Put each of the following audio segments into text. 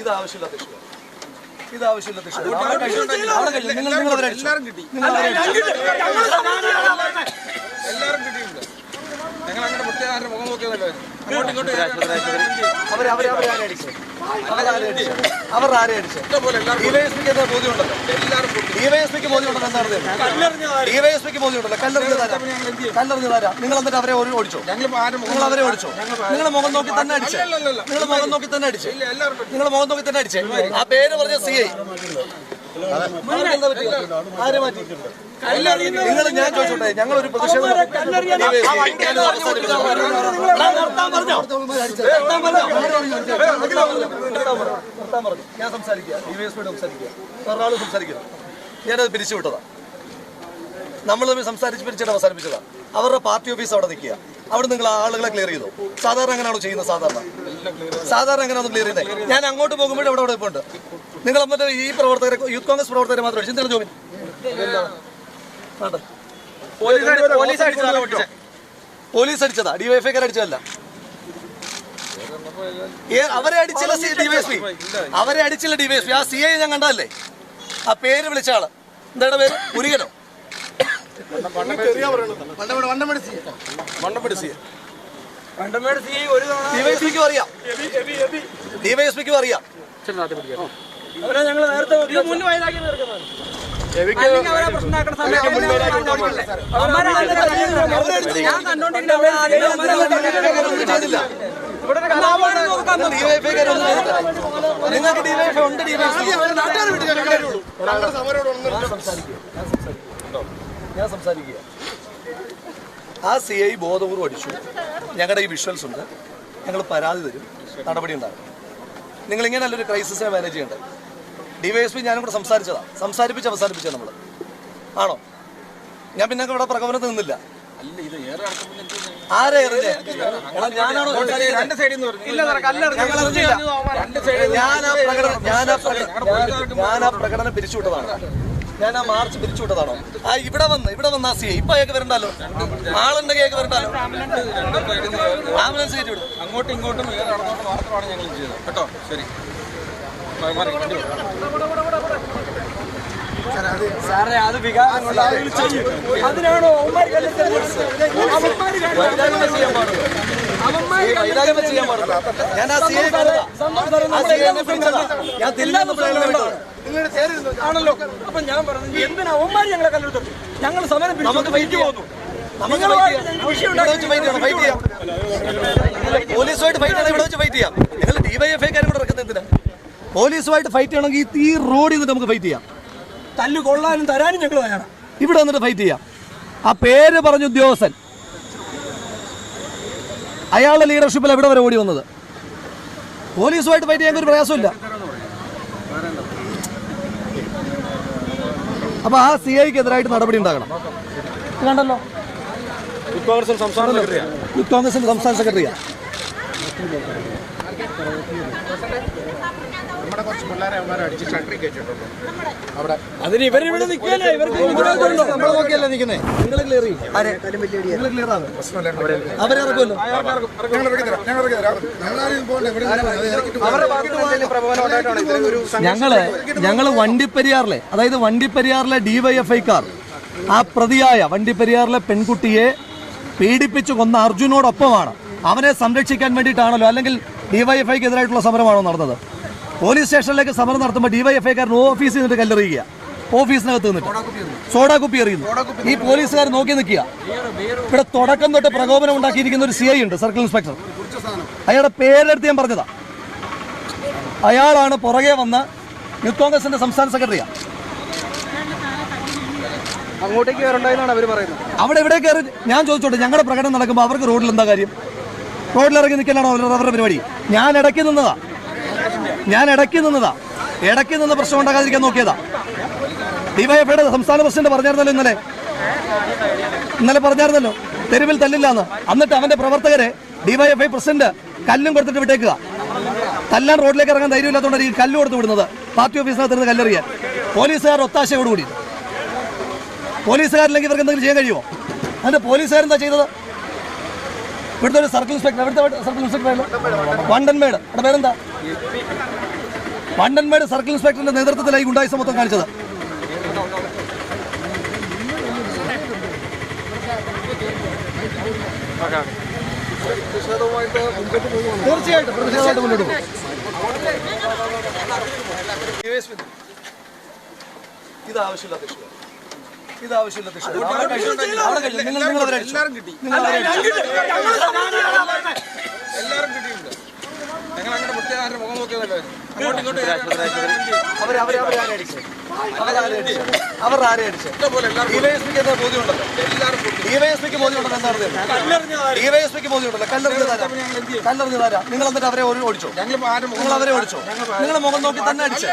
ഇത് ആവശ്യമില്ലാത്ത ഇഷ്ടം. ഇത് ആവശ്യമില്ലാത്ത ഇഷ്ടം. എല്ലാവരും കിട്ടിയിട്ടുണ്ട്. ഞങ്ങൾ അങ്ങനെ പ്രത്യേകം മുഖം നോക്കിയതല്ലോ. നിങ്ങൾ എന്നിട്ട് അവരെ ഓടിച്ചോ? നിങ്ങൾ അവരെ ഓടിച്ചോ? നിങ്ങളുടെ മുഖം നോക്കി തന്നെ അടിച്ചേ? നിങ്ങളുടെ മുഖം നോക്കി തന്നെ അടിച്ചേ? നിങ്ങളുടെ മുഖം നോക്കി തന്നെ അടിച്ചേ? ആ പേര് പറഞ്ഞ CI ആരെ മാറ്റിയിട്ടുണ്ട്? നിങ്ങൾ ഞാൻ ചോദിച്ചോട്ടെ, ഞങ്ങളൊരു പ്രതിഷേധം ഞാൻ സംസാരിക്കുക, DYSP സംസാരിക്കുക, വേറൊരാൾ സംസാരിക്കുക. ഞാനത് പിരിച്ചുവിട്ടതാ. നമ്മൾ സംസാരിച്ച് പിരിച്ചിട്ട് അവസാനിപ്പിച്ചതാ. അവരുടെ പാർട്ടി ഓഫീസ് അവിടെ നിൽക്കുക. അവിടെ നിങ്ങൾ ആളുകളെ ക്ലിയർ ചെയ്തോ? സാധാരണ എങ്ങനെയാണോ ചെയ്യുന്നത്? സാധാരണ എങ്ങനെയാണോ ക്ലിയർ ചെയ്യുന്നത്? ഞാൻ അങ്ങോട്ട് പോകുമ്പോഴും അവിടെ ഇപ്പോൾ ഉണ്ട്. നിങ്ങൾ എന്നിട്ട് ഈ പ്രവർത്തകരെ, യൂത്ത് കോൺഗ്രസ് പ്രവർത്തകരെ മാത്രം അടിച്ചു. എന്താണ് ജോബിൻ? പോലീസ് അടിച്ചതാ, DYFIക്കാർ അടിച്ചതല്ല. അവരെ അടിച്ചില്ല DYSP, അവരെ അടിച്ചില്ല DYSP. ആ CI ഞാൻ കണ്ടതല്ലേ? ആ പേര് വിളിച്ച ആള് എന്താണ് പേര്? മുരുകനോ? DYSPക്കും അറിയാം, DYSPക്കും അറിയാം. ഞങ്ങൾ നേരത്തെ നിങ്ങൾക്ക് DYFI ഉണ്ട്. ഞാൻ സംസാരിക്കുക. ആ CI ബോധപൂർവ്വം അടിച്ചു. ഞങ്ങളുടെ ഈ വിഷ്വൽസ് ഉണ്ട്. ഞങ്ങൾ പരാതി തരും, നടപടി ഉണ്ടാകും. നിങ്ങളിങ്ങനെ നല്ലൊരു ക്രൈസിസിനെ മാനേജ് ചെയ്യേണ്ടത്. DYSP ഞാനും കൂടെ സംസാരിപ്പിച്ച് അവസാനിപ്പിച്ച നമ്മൾ ആണോ? ഞാൻ പിന്നെ ഇവിടെ പ്രകടനത്തിൽ നിന്നില്ല. ആരെ ഞാൻ ആ പ്രകടനം പിരിച്ചുവിട്ടതാണ്. ഞാൻ ആ മാർച്ച് പിരിച്ചുവിട്ടതാണോ? ഇവിടെ വന്ന് ആ CI ഇപ്പൊ അയാൾക്ക് വരണ്ടല്ലോ. ആളുണ്ടെങ്കിൽ അയാൾക്ക് വരണ്ടല്ലോ. ആംബുലൻസ് കയറ്റി വിടും. അങ്ങോട്ടും ഇങ്ങോട്ടും നടന്നുകൊണ്ട് മാത്രമാണ് ഞങ്ങൾ ചെയ്തത് കേട്ടോ. ശരി, സാറേ അത് വികാരം അതിനാണോ ഞാൻ ആണല്ലോ. അപ്പൊ ഞാൻ പറഞ്ഞു എന്തിനാ അവന്മാർ ഞങ്ങളെ കല്ലെടുത്തു? ഞങ്ങൾ സമരം പോലീസുമായിട്ട് ഫൈറ്റ് ചെയ്യണം. ഇവിടെ വെച്ച് ഫൈറ്റ് ചെയ്യാം. നിങ്ങൾ DYFIക്കാരും കൂടെ ഇറക്കുന്നത് എന്തിനാ? പോലീസുമായിട്ട് ഫൈറ്റ് ചെയ്യണമെങ്കിൽ ഈ റോഡിൽ നിന്നിട്ട് നമുക്ക് ഫൈറ്റ് ചെയ്യാം. തല്ലു കൊള്ളാനും തരാനും ഞങ്ങൾ തയ്യാറാണ്. ഇവിടെ വന്നിട്ട് ഫൈറ്റ് ചെയ്യാം. ആ പേര് പറഞ്ഞ ഉദ്യോഗസ്ഥൻ അയാളുടെ ലീഡർഷിപ്പിൽ എവിടെ വരെ ഓടി വന്നത്? പോലീസുമായിട്ട് ഫൈറ്റ് ചെയ്യാൻ ഒരു പ്രയാസമില്ല. അപ്പൊ ആ CIക്ക് എതിരായിട്ട് നടപടി ഉണ്ടാകണം. കണ്ടല്ലോ, യൂത്ത് കോൺഗ്രസിന്റെ സംസ്ഥാന സെക്രട്ടറിയാ. അതിന് ഇവരിവിടെ നിൽക്കാനേ ഇവർക്ക് നോക്കിയല്ലേ നിൽക്കുന്നേ? നിങ്ങൾ ക്ലിയർ ചെയ്യും. അവരെ ഇറക്കുമല്ലോ. ഞങ്ങള് വണ്ടിപ്പെരിയാറിലെ, അതായത് വണ്ടിപ്പെരിയാറിലെ DYFIക്കാർ ആ പ്രതിയായ വണ്ടിപ്പെരിയാറിലെ പെൺകുട്ടിയെ പീഡിപ്പിച്ചു കൊന്ന അർജുനോടൊപ്പമാണ്. അവനെ സംരക്ഷിക്കാൻ വേണ്ടിയിട്ടാണല്ലോ. അല്ലെങ്കിൽ DYFIക്ക് എതിരായിട്ടുള്ള സമരമാണോ നടന്നത്? പോലീസ് സ്റ്റേഷനിലേക്ക് സമരം നടത്തുമ്പോൾ DYFIക്കാരൻ ഓഫീസിൽ നിന്നിട്ട് കല്ലെറിയുക. ഓഫീസിനകത്ത് നിന്നിട്ട് സോഡാ കുപ്പി എറിയുന്നു. ഈ പോലീസുകാർ നോക്കി നിൽക്കുക. ഇവിടെ തുടക്കം തൊട്ട് പ്രകോപനം ഉണ്ടാക്കിയിരിക്കുന്ന ഒരു CI ഉണ്ട്, സർക്കിൾ ഇൻസ്പെക്ടർ. അയാളുടെ പേരെടുത്ത് ഞാൻ പറഞ്ഞതാ. അയാളാണ് പുറകെ വന്ന യൂത്ത് കോൺഗ്രസിന്റെ സംസ്ഥാന സെക്രട്ടറിയാ. അങ്ങോട്ടേക്ക് കയറണ്ടായെന്നാണ് അവർ പറയുന്നത്. അവിടെ ഇവിടെ കയറി ഞാൻ ചോദിച്ചോട്ടെ, ഞങ്ങളുടെ പ്രകടനം നടക്കുമ്പോൾ അവർക്ക് റോഡിൽ എന്താ കാര്യം? റോഡിലിറങ്ങി നിൽക്കലാണോ അവരുടെ പരിപാടി? ഞാൻ ഇടയ്ക്ക് നിന്നതാ. ഇടയ്ക്ക് നിന്ന് പ്രശ്നം ഉണ്ടാക്കാതിരിക്കാൻ നോക്കിയതാ. DYFIയുടെ സംസ്ഥാന പ്രസിഡന്റ് പറഞ്ഞായിരുന്നല്ലോ ഇന്നലെ പറഞ്ഞായിരുന്നല്ലോ തെരുവിൽ തല്ലില്ല എന്ന്. എന്നിട്ട് അവന്റെ പ്രവർത്തകരെ DYFI പ്രസിഡന്റ് കല്ലും കൊടുത്തിട്ട് വിട്ടേക്കുക. തല്ലാൻ റോഡിലേക്ക് ഇറങ്ങാൻ ധൈര്യമില്ലാത്തതുകൊണ്ട് ഈ കല്ല് കൊടുത്ത് വിടുന്നത് പാർട്ടി ഓഫീസിനകത്ത് നിന്ന് കല്ലെറിയാൻ. പോലീസുകാർ ഒത്താശയോടുകൂടി. പോലീസുകാരില്ലെങ്കിൽ ഇവർക്ക് എന്തെങ്കിലും ചെയ്യാൻ കഴിയുമോ? അതിന്റെ പോലീസുകാരെന്താ ചെയ്തത്? ഇവിടുത്തെ ഒരു സർക്കിൾ ഇൻസ്പെക്ടർ, ഇവിടുത്തെ സർക്കിൾ ഇൻസ്പെക്ടർ വണ്ടൻമേട്, അവിടെ പേരെന്താ? വണ്ടൻമേട് സർക്കിൾ ഇൻസ്പെക്ടറിന്റെ നേതൃത്വത്തിലായി ഗുണ്ടായിസം മൊത്തം കാണിച്ചത്. തീർച്ചയായിട്ടും മുന്നോട്ട് പോകും. ഇത് ആവശ്യമില്ലാത്ത ഇത് ആവശ്യമില്ലാത്ത എല്ലാവരും കിട്ടി. എല്ലാവരും കിട്ടിയിട്ടുണ്ട്. ഞങ്ങൾ അങ്ങനെ പ്രത്യേകം മുഖം നോക്കിയതല്ലോ. അങ്ങോട്ടും ഇങ്ങോട്ടും ഡിവൈഎസ്പിക്ക് ബോധ്യമുണ്ടല്ലോ എന്താണ് ഡിവൈഎസ്പിക്ക് ബോധ്യമുണ്ടല്ലോ കല്ലെറിഞ്ഞു തരാം. നിങ്ങൾ എന്നിട്ട് അവരെ ഓടിച്ചോ? നിങ്ങൾ അവരെ ഓടിച്ചോ? നിങ്ങൾ മുഖം നോക്കി തന്നെ അടിച്ചേ.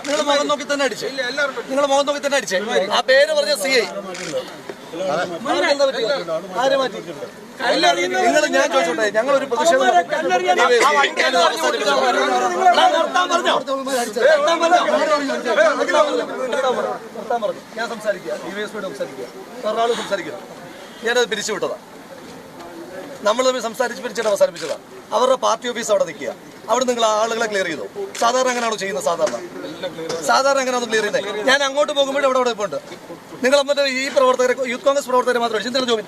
നിങ്ങൾ മുഖം നോക്കി തന്നെ അടിച്ചേ. നിങ്ങൾ മുഖം നോക്കി തന്നെ അടിച്ചേ. ആ പേര് പറഞ്ഞ CI ആര് മാറ്റി? നിങ്ങൾ ഞാൻ ചോദിച്ചോട്ടെ, ഞങ്ങൾ ഒരു പ്രതിഷേധം ഞാൻ സംസാരിക്കുക, ഡിവൈഎസ്പിയോട് സംസാരിക്കുക, ഒരാൾ സംസാരിക്കുക. ഞാനത് പിരിച്ചുവിട്ടതാ. നമ്മൾ സംസാരിച്ച് പിരിച്ചിട്ട് അവസാനിപ്പിച്ചതാ. അവരുടെ പാർട്ടി ഓഫീസ് അവിടെ നിൽക്കുക. അവിടെ നിങ്ങൾ ആളുകളെ ക്ലിയർ ചെയ്തോ? സാധാരണ എങ്ങനെയാണോ ചെയ്യുന്നത്? സാധാരണ എങ്ങനെയാണോ ക്ലിയർ ചെയ്യുന്നത്? ഞാൻ അങ്ങോട്ട് പോകുമ്പോഴും അവിടെ ഇപ്പോൾ ഉണ്ട്. നിങ്ങൾ എന്നിട്ട് ഈ പ്രവർത്തകരെ, യൂത്ത് കോൺഗ്രസ് പ്രവർത്തകരെ മാത്രം അടിച്ചു. എന്താണ് ജോബിൻ?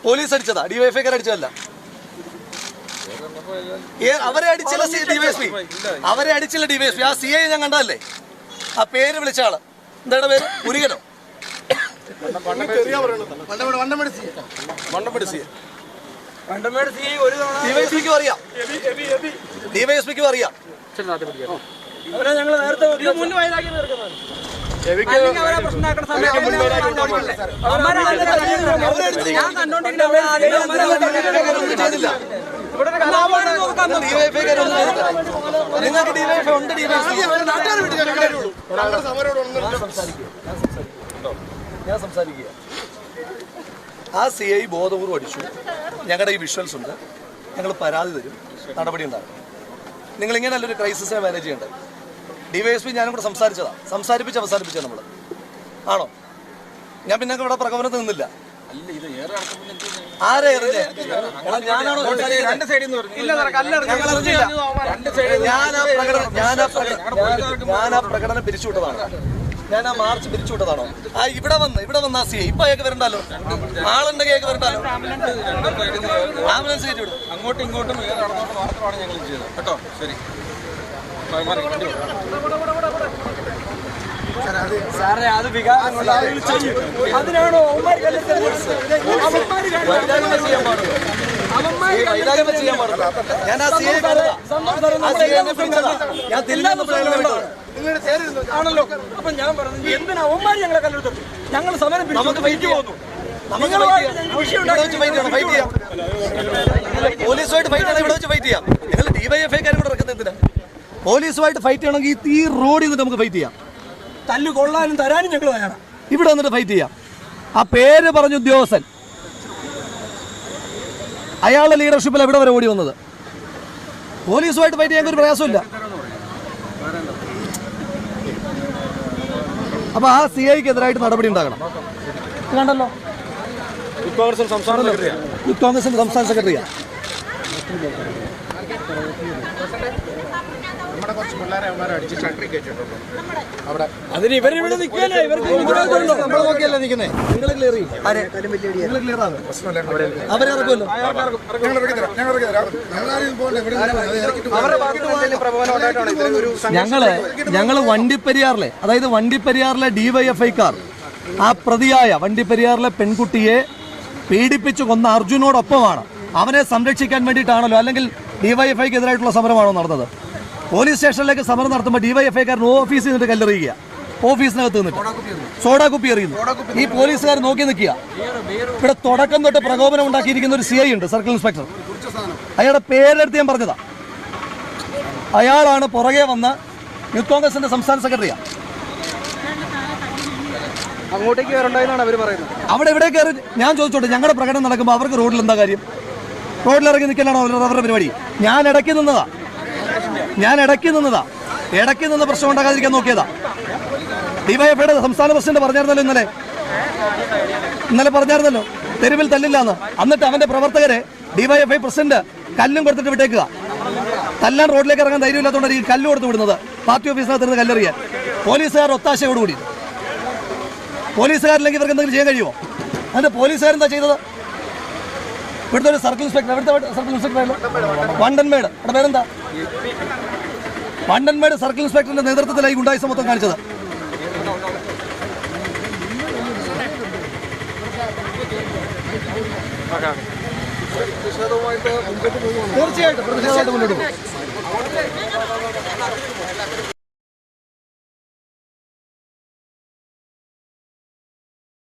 പോലീസ് അടിച്ചതാ, ഡിവൈഎഫ്ഐക്കാർ അടിച്ചതല്ല. അവരെ അടിച്ചില്ല ഡിവൈഎസ്പി, അവരെ അടിച്ചില്ല ഡിവൈഎസ്പി. ആ CI ഞാൻ കണ്ടതല്ലേ? ആ പേര് വിളിച്ച ആള് എന്താണ് പേര്? മുരുകനോ? ഡിവൈഎസ്പിക്കും അറിയാം, ഡിവൈഎസ്പിക്കും അറിയാം. ഞങ്ങൾ നേരത്തെ നിങ്ങൾക്ക് ഡിവൈഎഫ്ഐ ഉണ്ട്. ഞാൻ സംസാരിക്കുക. ആ CI ബോധപൂർവ്വം അടിച്ചു. ഞങ്ങളുടെ ഈ വിഷ്വൽസ് ഉണ്ട്. ഞങ്ങൾ പരാതി തരും, നടപടി ഉണ്ടാകും. നിങ്ങളിങ്ങനെ നല്ലൊരു ക്രൈസിസിനെ മാനേജ് ചെയ്യേണ്ടത്. ഡിവൈഎസ്പി ഞാനും കൂടെ സംസാരിപ്പിച്ച് അവസാനിപ്പിച്ച നമ്മൾ ആണോ? ഞാൻ പിന്നെ ഇവിടെ പ്രകടനത്തിൽ നിന്നില്ല. ആരെ എറിഞ്ഞേ? ഞാൻ ആ പ്രകടനം പിരിച്ചുവിട്ടതാണ്. ഞാൻ ആ മാർച്ച് പിരിച്ചുവിട്ടതാണോ? ഇവിടെ വന്ന് ആ CI ഇപ്പൊ അയാൾക്ക് വരണ്ടല്ലോ. ആളുണ്ടെങ്കിൽ അയാൾക്ക് വരണ്ടല്ലോ. ആംബുലൻസ് കയറ്റി വിടും. അങ്ങോട്ടും ഇങ്ങോട്ടും നടന്നോട്ട് മാത്രമാണ് ഞങ്ങൾ ചെയ്തത് കേട്ടോ. ശരി, സാറേ അത് വികാരങ്ങൾ അതിനാണോ ആണല്ലോ? അപ്പൊ ഞാൻ പറഞ്ഞു എന്തിനാ അവന്മാർ ഞങ്ങളെ കല്ലെടുത്തു? ഞങ്ങൾ സമരം നമുക്ക് ഫൈറ്റ് പോകുന്നു. പോലീസുമായിട്ട് ഫൈറ്റ് ചെയ്യണം. ഇവിടെ വെച്ച് ഫൈറ്റ് ചെയ്യാം. നിങ്ങൾ ഡിവൈഎഫ്ഐക്കാരും കൂടെ ഇറക്കുന്നത് എന്തിനാ? പോലീസുമായിട്ട് ഫൈറ്റ് ചെയ്യണമെങ്കിൽ ഈ റോഡിൽ നിന്നിട്ട് നമുക്ക് ഫൈറ്റ് ചെയ്യാം. തല്ലു കൊള്ളാനും തരാനും ഞങ്ങൾ വേണം. ഇവിടെ വന്നിട്ട് ഫൈറ്റ് ചെയ്യാം. ആ പേര് പറഞ്ഞ ഉദ്യോഗസ്ഥൻ അയാളുടെ ലീഡർഷിപ്പിൽ എവിടെ വരെ ഓടി വന്നത്? പോലീസുമായിട്ട് ഫൈറ്റ് ചെയ്യാൻ ഒരു പ്രയാസമില്ല. അപ്പൊ ആ CIക്ക് എതിരായിട്ട് നടപടി ഉണ്ടാകണം. കണ്ടല്ലോ, യൂത്ത് കോൺഗ്രസിന്റെ സംസ്ഥാന സെക്രട്ടറിയാണ്. അതിന് ഇവരിവിടെ നിൽക്കാനേ ഇവർക്ക് നോക്കിയല്ലേ നിൽക്കുന്നേ? നിങ്ങൾ ക്ലിയർ ചെയ്യും. നിങ്ങൾ ക്ലിയർ ആകും. അവരെ ഇറക്കുമല്ലോ. ഞങ്ങള് വണ്ടിപ്പെരിയാറിലെ, അതായത് വണ്ടിപ്പെരിയാറിലെ DYFIക്കാർ ആ പ്രതിയായ വണ്ടിപ്പെരിയാറിലെ പെൺകുട്ടിയെ പീഡിപ്പിച്ചു കൊന്ന അർജുനോടൊപ്പമാണ്. അവനെ സംരക്ഷിക്കാൻ വേണ്ടിയിട്ടാണല്ലോ, അല്ലെങ്കിൽ DYFIക്ക് എതിരായിട്ടുള്ള സമരമാണോ നടന്നത്? പോലീസ് സ്റ്റേഷനിലേക്ക് സമരം നടത്തുമ്പോൾ DYFIക്കാരൻ ഓഫീസിൽ നിന്നിട്ട് കല്ലെറിയുക, ഓഫീസിനകത്ത് നിന്നിട്ട് സോഡാ കുപ്പി എറിയുന്നു. ഈ പോലീസുകാർ നോക്കി നിൽക്കുക. ഇവിടെ തുടക്കം തൊട്ട് പ്രകോപനം ഉണ്ടാക്കിയിരിക്കുന്ന ഒരു CI ഉണ്ട്, സർക്കിൾ ഇൻസ്പെക്ടർ. അയാളുടെ പേരെടുത്ത് ഞാൻ പറഞ്ഞതാ. അയാളാണ് പുറകെ വന്ന യൂത്ത് കോൺഗ്രസിന്റെ സംസ്ഥാന സെക്രട്ടറിയാണ്. അങ്ങോട്ടേക്ക് വരണ്ടായെന്നാണ് അവർ പറയുന്നത്. അവിടെ ഇവിടെ കയറി ഞാൻ ചോദിച്ചോട്ടെ, ഞങ്ങളുടെ പ്രകടനം നടക്കുമ്പോൾ അവർക്ക് റോഡിൽ എന്താ കാര്യം? റോഡിലിറങ്ങി നിൽക്കലാണോ അവരുടെ പരിപാടി? ഞാൻ ഇടയ്ക്ക് നിന്നതാ. ഇടയ്ക്ക് നിന്ന് പ്രശ്നം ഉണ്ടാക്കാതിരിക്കാൻ നോക്കിയതാ. DYFIയുടെ സംസ്ഥാന പ്രസിഡന്റ് പറഞ്ഞായിരുന്നല്ലോ ഇന്നലെ പറഞ്ഞായിരുന്നല്ലോ തെരുവിൽ തല്ലില്ല എന്ന്. എന്നിട്ട് അവന്റെ പ്രവർത്തകരെ DYFI പ്രസിഡന്റ് കല്ലും കൊടുത്തിട്ട് വിട്ടേക്കുക. തല്ലാൻ റോഡിലേക്ക് ഇറങ്ങാൻ ധൈര്യമില്ലാത്തതുകൊണ്ടാണ് ഈ കല്ല് കൊടുത്ത് വിടുന്നത്. പാർട്ടി ഓഫീസിനകത്ത് നിന്ന് കല്ലെറിയാൻ പോലീസുകാർ ഒത്താശയോടുകൂടി. പോലീസുകാരില്ലെങ്കിൽ ഇവർക്ക് എന്തെങ്കിലും ചെയ്യാൻ കഴിയുമോ? അതിന്റെ പോലീസുകാരെന്താ ചെയ്തത്? ഇവിടുത്തെ ഒരു സർക്കിൾ ഇൻസ്പെക്ടർ, ഇവിടുത്തെ സർക്കിൾ ഇൻസ്പെക്ടർ വണ്ടൻമേട്, അവിടെ പേരെന്താ? വണ്ടൻമേട് സർക്കിൾ ഇൻസ്പെക്ടറിന്റെ നേതൃത്വത്തിലായി ഗുണ്ടായിസം മൊത്തം കാണിച്ചത്. തീർച്ചയായിട്ടും പ്രതിഷേധമായിട്ട് മുന്നോട്ട് പോകും.